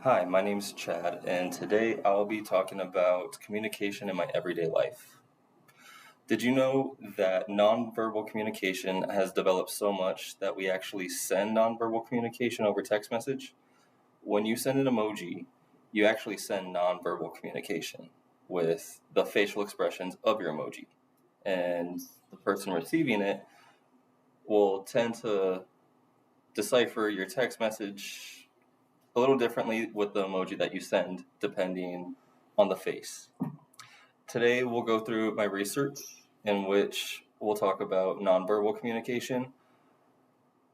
Hi, my name's Chad, and today I'll be talking about communication in my everyday life. Did you know that nonverbal communication has developed so much that we actually send nonverbal communication over text message? When you send an emoji, you actually send nonverbal communication with the facial expressions of your emoji. And the person receiving it will tend to decipher your text message a little differently with the emoji that you send, depending on the face. Today, we'll go through my research in which we'll talk about nonverbal communication,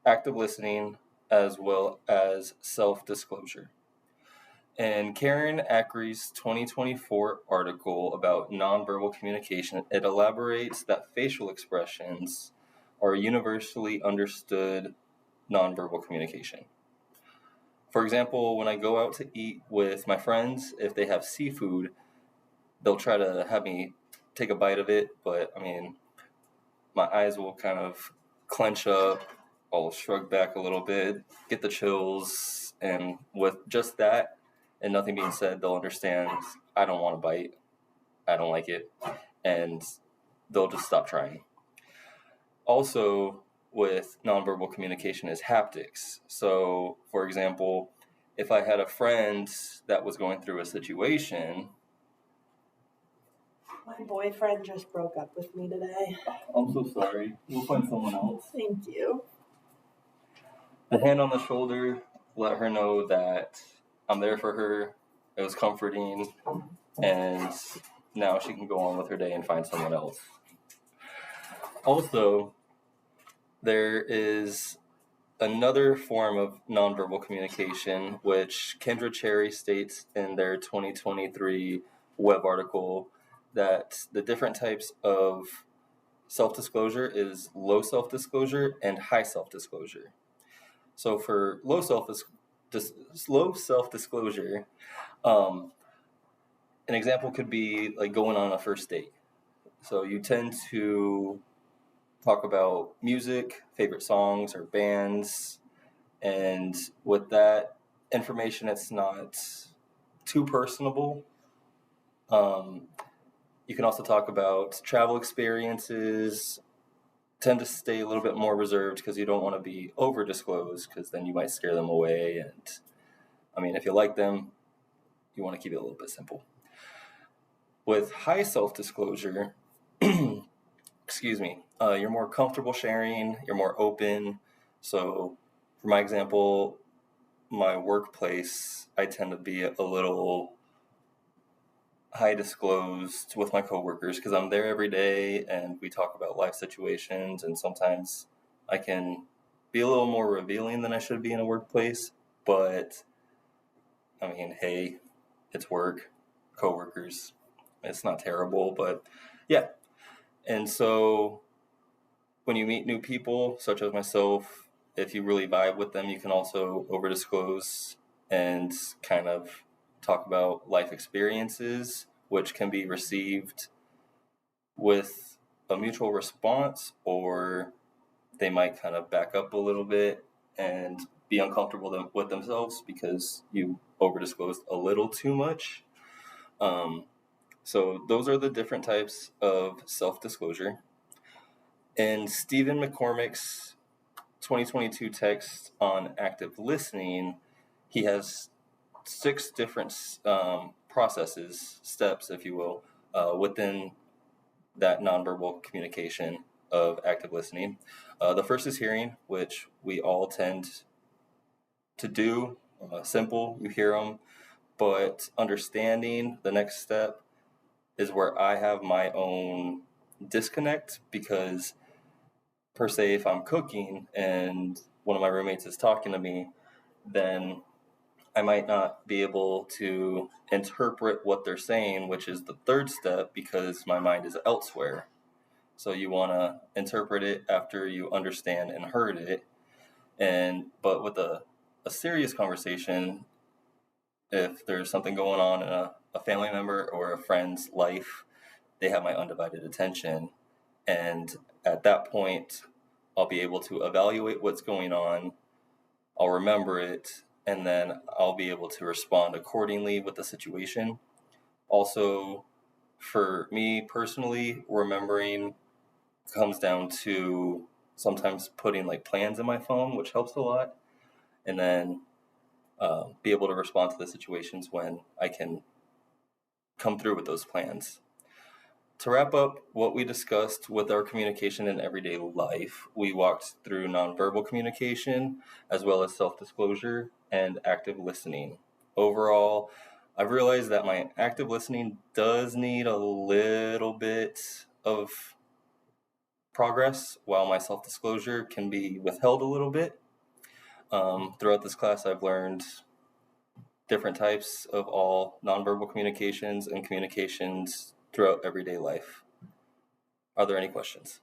active listening, as well as self disclosure. In Karen Ackery's 2024 article about nonverbal communication, it elaborates that facial expressions are universally understood nonverbal communication. For example, when I go out to eat with my friends, if they have seafood, they'll try to have me take a bite of it, but my eyes will kind of clench up, I'll shrug back a little bit, get the chills, and with just that and nothing being said, they'll understand I don't want to bite, I don't like it, and they'll just stop trying. Also, with nonverbal communication is haptics. So, for example, if I had a friend that was going through a situation. My boyfriend just broke up with me today. I'm so sorry. We'll find someone else. Thank you. The hand on the shoulder let her know that I'm there for her. It was comforting, and now she can go on with her day and find someone else. Also, there is another form of nonverbal communication, which Kendra Cherry states in their 2023 web article that the different types of self-disclosure is low self-disclosure and high self-disclosure. So for low self-disclosure, an example could be like going on a first date. So you tend to talk about music, favorite songs or bands, and with that information, it's not too personable. You can also talk about travel experiences, tend to stay a little bit more reserved because you don't want to be over disclosed because then you might scare them away. And if you like them, you want to keep it a little bit simple. With high self-disclosure, excuse me, you're more comfortable sharing, you're more open. So for my example, my workplace, I tend to be a little high disclosed with my coworkers because I'm there every day and we talk about life situations, and sometimes I can be a little more revealing than I should be in a workplace. But hey, it's work, coworkers. It's not terrible, but yeah. And so when you meet new people, such as myself, if you really vibe with them, you can also over disclose and kind of talk about life experiences, which can be received with a mutual response, or they might kind of back up a little bit and be uncomfortable with themselves because you over disclosed a little too much. So those are the different types of self-disclosure. In Stephen McCormick's 2022 text on active listening, he has 6 different processes, steps, if you will, within that nonverbal communication of active listening. The first is hearing, which we all tend to do. Simple, you hear them, but understanding, the next step, is where I have my own disconnect because, per se, if I'm cooking and one of my roommates is talking to me, then I might not be able to interpret what they're saying, which is the third step because my mind is elsewhere. So you want to interpret it after you understand and heard it. But with a serious conversation, if there's something going on in a family member or a friend's life, they have my undivided attention. And at that point, I'll be able to evaluate what's going on. I'll remember it, and then I'll be able to respond accordingly with the situation. Also, for me personally, remembering comes down to sometimes putting like plans in my phone, which helps a lot, and then be able to respond to the situations when I can come through with those plans. To wrap up what we discussed with our communication in everyday life, we walked through nonverbal communication as well as self disclosure and active listening. Overall, I've realized that my active listening does need a little bit of progress, while my self disclosure can be withheld a little bit. Throughout this class, I've learned different types of all nonverbal communications and communications throughout everyday life. Are there any questions?